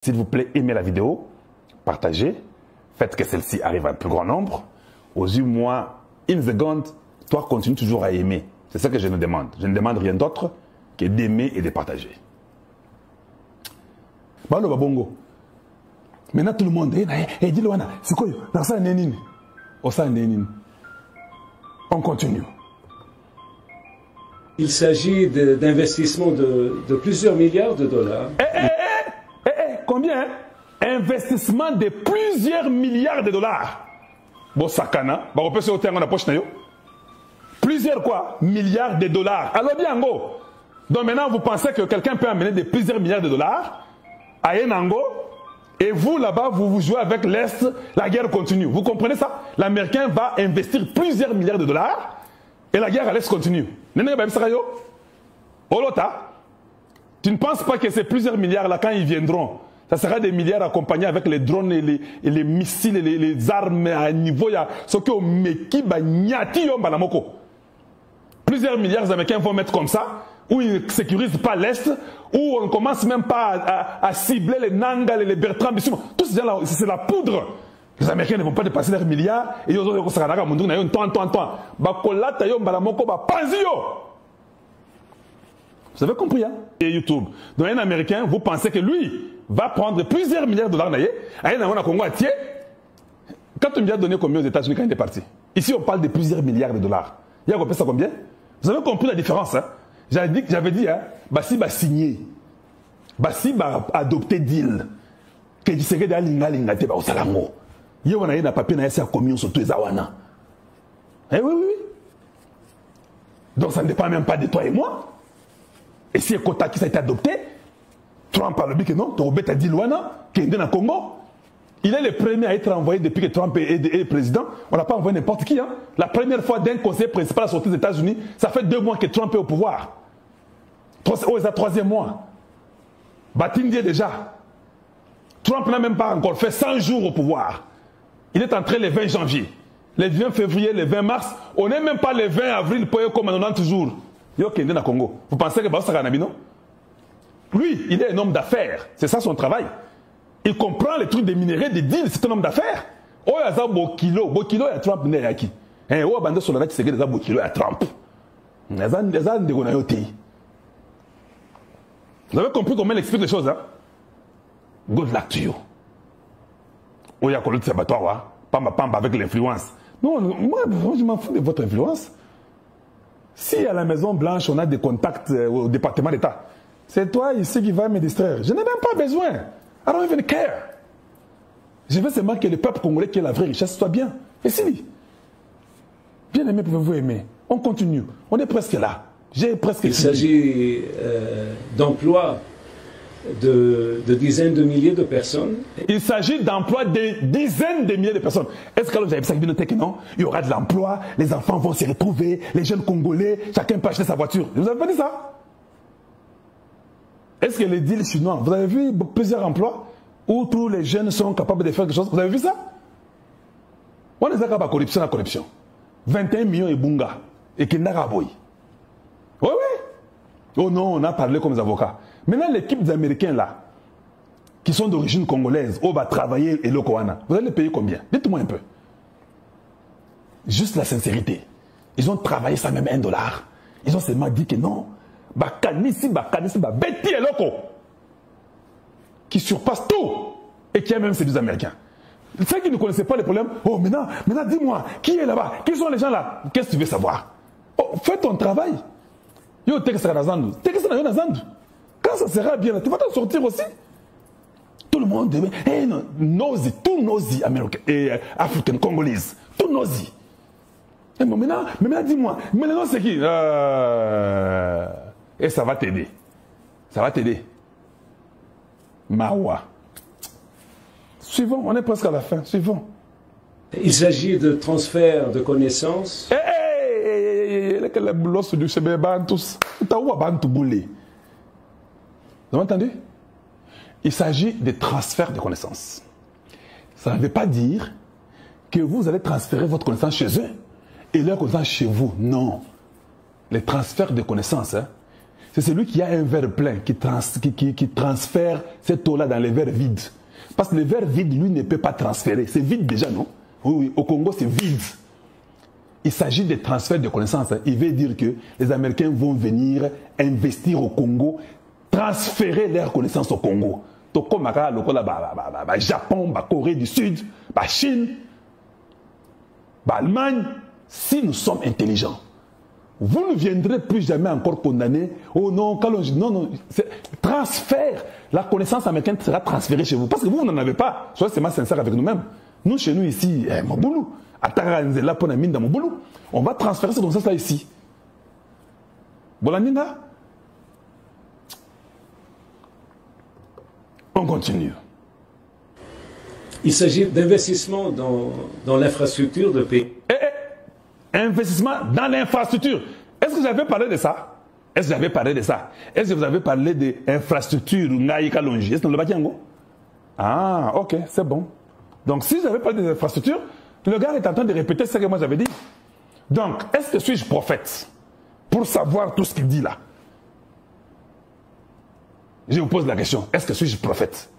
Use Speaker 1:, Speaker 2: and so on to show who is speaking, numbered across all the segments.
Speaker 1: S'il vous plaît, aimez la vidéo, partagez, faites que celle-ci arrive à un plus grand nombre. Aux yeux, moi, une seconde, toi, continue toujours à aimer. C'est ça que je nous demande. Je ne demande rien d'autre que d'aimer et de partager. Balo babongo. Maintenant, tout le monde, dis-le, c'est quoi? On continue.
Speaker 2: Il s'agit d'investissements de plusieurs milliards de dollars.
Speaker 1: Combien? Investissement de plusieurs milliards de dollars. Bon, sakana, plusieurs quoi? Milliards de dollars. Alors bien, go. Donc maintenant, vous pensez que quelqu'un peut amener de plusieurs milliards de dollars à Yenango et vous, là-bas, vous jouez avec l'Est, la guerre continue. Vous comprenez ça? L'Américain va investir plusieurs milliards de dollars et la guerre à l'Est continue. Tu ne penses pas que ces plusieurs milliards-là, quand ils viendront, ça sera des milliards accompagnés avec les drones et les missiles et les armes à niveau. Ce que plusieurs milliards d'Américains vont mettre comme ça, où ils ne sécurisent pas l'Est, où on ne commence même pas à cibler les Nangal et les Bertrand. Tout ça, c'est la poudre. Les Américains ne vont pas dépasser leurs milliards. Et ils vont dire vous avez compris, hein? Et YouTube. Donc un Américain, vous pensez que lui va prendre plusieurs milliards de dollars. Quand on lui a donné combien aux États-Unis quand il est parti? Ici, on parle de plusieurs milliards de dollars. Il y a compris ça combien? Vous avez compris la différence, hein? J'avais dit, hein, Bassi va signer. Bassi va adopter deal. Que tu sais que l'ingate va au salango. Il y a un papier dans la communion sur tous les awana. Eh oui, oui, oui. Donc ça ne dépend même pas de toi et moi. Et si le quota qui a été adopté, Trump a dit que non, Torobet a dit Luana, qui est dans le Congo. Il est le premier à être envoyé depuis que Trump est président. On n'a pas envoyé n'importe qui. Hein. La première fois d'un conseiller principal à sortir des États-Unis, ça fait 2 mois que Trump est au pouvoir. C'est le 3e mois. Batindie déjà. Trump n'a même pas encore fait 100 jours au pouvoir. Il est entré le 20 janvier. Le 20 février, le 20 mars. On n'est même pas le 20 avril pour comme à 90 jours. Congo. Vous pensez que Baoussa Ganabino? Lui, il est un homme d'affaires. C'est ça son travail. Il comprend les trucs des minéraux, des deals. C'est un homme d'affaires. Oh, il y a Bokilo. Bokilo, il y a Trump. Il y a qui? Oh, Bande sur la c'est que Bokilo, il y a Trump. Vous avez compris comment il explique les choses, hein? Good luck to you. Oh, il y a Kolo Tsabatoire, Pamba Pamba avec l'influence. Non, moi, je m'en fous de votre influence. Si à la Maison Blanche, on a des contacts au département d'État, c'est toi ici qui va me distraire. Je n'ai même pas besoin. I don't even care. Je veux seulement que le peuple congolais qui est la vraie richesse soit bien. Et si, bien aimé, pouvez-vous aimer? On continue. On est presque là. J'ai presque
Speaker 2: Il s'agit d'emplois de dizaines de milliers de personnes.
Speaker 1: Il s'agit d'emplois de dizaines de milliers de personnes. Est-ce que vous avez dit que non? Il y aura de l'emploi, les enfants vont se retrouver, les jeunes Congolais, chacun peut acheter sa voiture. Vous avez pas dit ça? Est-ce que les deals chinois, vous avez vu plusieurs emplois où tous les jeunes sont capables de faire quelque chose? Vous avez vu ça? On est à corruption, la corruption. 21 millions et bunga. Et Kendara Boy. Oui, oui. Oh non, on a parlé comme des avocats. Maintenant, l'équipe des Américains là, qui sont d'origine congolaise, va travailler et l'Okoana, vous allez les payer combien? Dites-moi un peu. Juste la sincérité. Ils ont travaillé ça même $1. Ils ont seulement dit que non. Bakanisi, Betty et Loko. Qui surpasse tout. Et qui a même séduit les Américains. Ceux qui ne connaissaient pas les problèmes, oh maintenant dis-moi, qui est là-bas? Qui sont les gens là? Qu'est-ce que tu veux savoir? Oh, fais ton travail. Yo, quand ça sera bien, tu vas t'en sortir aussi. Tout le monde, hey, nosy, tout nosy, américain, et africain, congolaise, tout nosy. Et maintenant dis-moi, maintenant c'est qui? Et ça va t'aider. Ça va t'aider. Mawa. Suivons, on est presque à la fin. Suivons.
Speaker 2: Il s'agit de transfert de connaissances.
Speaker 1: Vous avez entendu? Il s'agit de transfert de connaissances. Ça ne veut pas dire que vous allez transférer votre connaissance chez eux et leur connaissance chez vous. Non. Les transferts de connaissances, hein, c'est celui qui a un verre plein, qui transfère cette eau-là dans les verres vides. Parce que le verre vide, lui, ne peut pas transférer. C'est vide déjà, non? Oui, oui, au Congo, c'est vide. Il s'agit de transfert de connaissances. Il veut dire que les Américains vont venir investir au Congo, transférer leurs connaissances au Congo. Donc, comme le Japon, la Corée du Sud, la Chine, l'Allemagne, si nous sommes intelligents, vous ne viendrez plus jamais encore condamner. Oh non, non, non. Transfert. La connaissance américaine sera transférée chez vous. Parce que vous n'en avez pas. Soyez seulement sincères avec nous-mêmes. Nous, chez nous, ici, on va transférer cette connaissance-là ici. Bolanina. On continue.
Speaker 2: Il s'agit d'investissement dans l'infrastructure de pays.
Speaker 1: Investissement dans l'infrastructure. Est-ce que j'avais parlé de ça? Est-ce que j'avais parlé de ça? Est-ce que vous avez parlé d'infrastructure? Est-ce que le Bakiango? Ah, ok, c'est bon. Donc, si j'avais parlé des infrastructures, le gars est en train de répéter ce que moi j'avais dit. Donc, est-ce que suis-je prophète pour savoir tout ce qu'il dit là? Je vous pose la question. Est-ce que suis-je prophète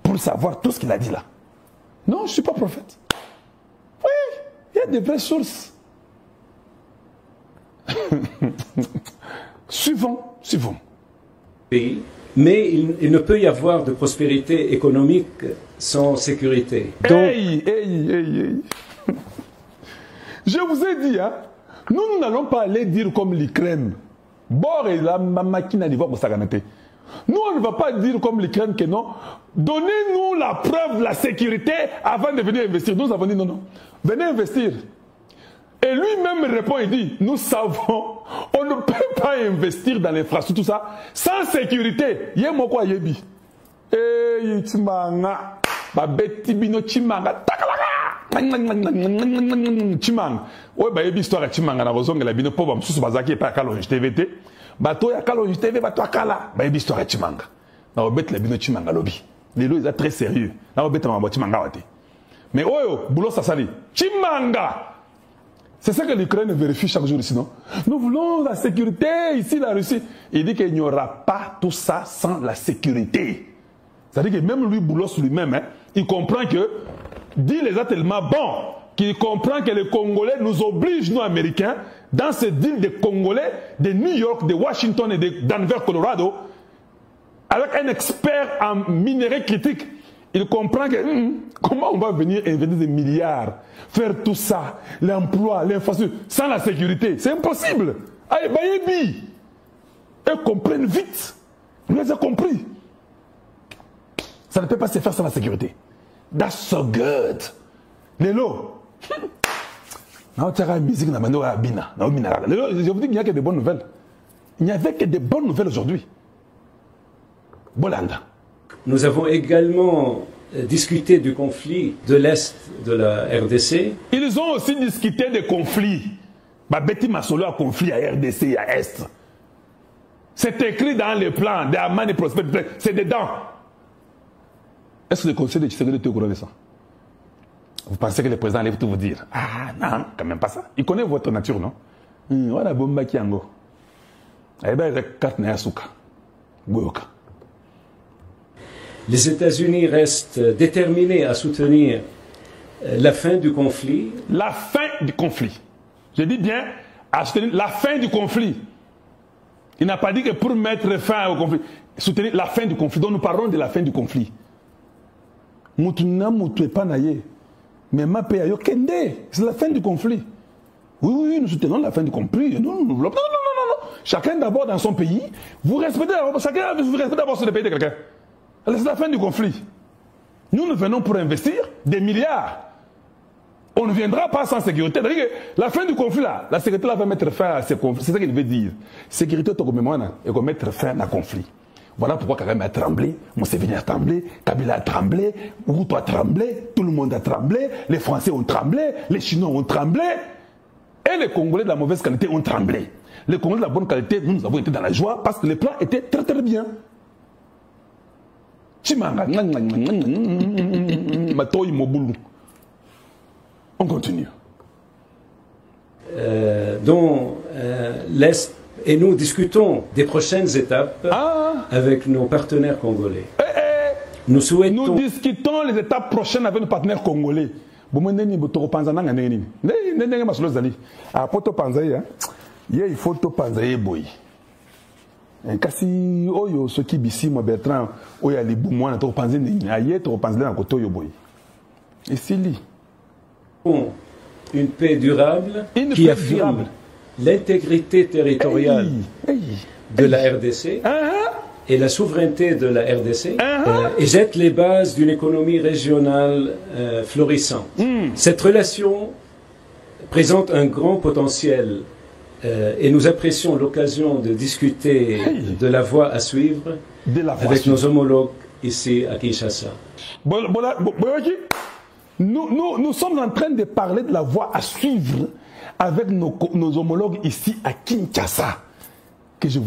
Speaker 1: pour savoir tout ce qu'il a dit là? Non, je ne suis pas prophète. Oui, il y a des vraies sources. Suivons.
Speaker 2: Mais il ne peut y avoir de prospérité économique sans sécurité.
Speaker 1: Donc... Hey. Je vous ai dit, hein, nous n'allons pas aller dire comme l'Ukraine. Bord et la machine à niveau pour s'agranter. Nous, on ne va pas dire comme l'Ukraine que non. Donnez-nous la preuve de la sécurité avant de venir investir. Nous avons dit non. Venez investir. Et lui-même répond et dit, nous savons, on ne peut pas investir dans l'infrastructure, tout ça, sans sécurité. Yemoko yebi. Eh, chimanga. Babeti bino chimanga. Takalaka. Chimanga. Ouais, bah, yebi histoire chimanga na rozonga la bino pauvre msusu bazaki pa kalonge TVT. Bato ya kalonge TV bato akala. Bah, yebi histoire chimanga. Na obet la bino chimanga lobby. Les lois, ils sont très sérieux. Na obet ma chimanga wate. Mais oyo, boulot ça sali. Chimanga. C'est ça que l'Ukraine vérifie chaque jour ici, non? Nous voulons la sécurité ici, la Russie. Il dit qu'il n'y aura pas tout ça sans la sécurité. C'est-à-dire que même lui, Boulos lui-même, hein, il comprend que, dit les a tellement bon, qu'il comprend que les Congolais nous obligent, nous Américains, dans ce deal des Congolais, de New York, de Washington et de Denver, Colorado, avec un expert en minerais critiques. Il comprend que comment on va venir investir des milliards, faire tout ça, l'emploi, l'infrastructure, sans la sécurité. C'est impossible. Allez, bayebi. Ils comprennent vite. Vous les avez compris. Ça ne peut pas se faire sans la sécurité. That's so good. Lélo. Je vous dis qu'il n'y a que des bonnes nouvelles. Il n'y avait que des bonnes nouvelles aujourd'hui. Bolanda.
Speaker 2: Nous avons également discuté du conflit de l'Est de la RDC.
Speaker 1: Ils ont aussi discuté des conflits. Betty Masolo a conflit à RDC et à Est. C'est écrit dans le plan d'Aman et Prosper. C'est dedans. Est-ce que le conseil de Tshisekedi est au courant de ça? Vous pensez que le président allait tout vous dire? Ah non, quand même pas ça. Il connaît votre nature, non? Voilà, bomba kiango. Eh bien, il carte Nayasuka. Boyoka.
Speaker 2: Les États-Unis restent déterminés à soutenir la fin du conflit.
Speaker 1: La fin du conflit. Je dis bien à soutenir la fin du conflit. Il n'a pas dit que pour mettre fin au conflit, soutenir la fin du conflit. Donc nous parlons de la fin du conflit. Mais ma paix kende, c'est la fin du conflit. Oui, nous soutenons la fin du conflit. Non. Chacun d'abord dans son pays. Vous respectez d'abord sur le pays de quelqu'un. C'est la fin du conflit. Nous venons pour investir des milliards. On ne viendra pas sans sécurité. La fin du conflit, là, la sécurité là, va mettre fin à ces conflits. C'est ça qu'il veut dire. Sécurité, et qu'on mettre fin à conflit. Voilà pourquoi Kagame a tremblé, Museveni a tremblé, Kabila a tremblé, Mobutu a tremblé, tout le monde a tremblé, les Français ont tremblé, les Chinois ont tremblé, et les Congolais de la mauvaise qualité ont tremblé. Les Congolais de la bonne qualité, nous avons été dans la joie parce que les plans étaient très très bien.
Speaker 2: Dont l'Est Et nous discutons des prochaines étapes avec nos partenaires congolais. Nous souhaitons...
Speaker 1: Nous discutons les étapes prochaines avec nos partenaires congolais. Il faut to panzaye boy. Kasi oyo soki bisi mo Bertrand oya libu mwana to panze ni aye to panze na koto yo boy. Et sili
Speaker 2: une paix durable qui affirme l'intégrité territoriale de la RDC et la souveraineté de la RDC et jette les bases d'une économie régionale florissante. Cette relation présente un grand potentiel et nous apprécions l'occasion de discuter de la voie à suivre avec nos homologues ici à Kinshasa.
Speaker 1: Nous sommes en train de parler de la voie à suivre avec nos homologues ici à Kinshasa. Que je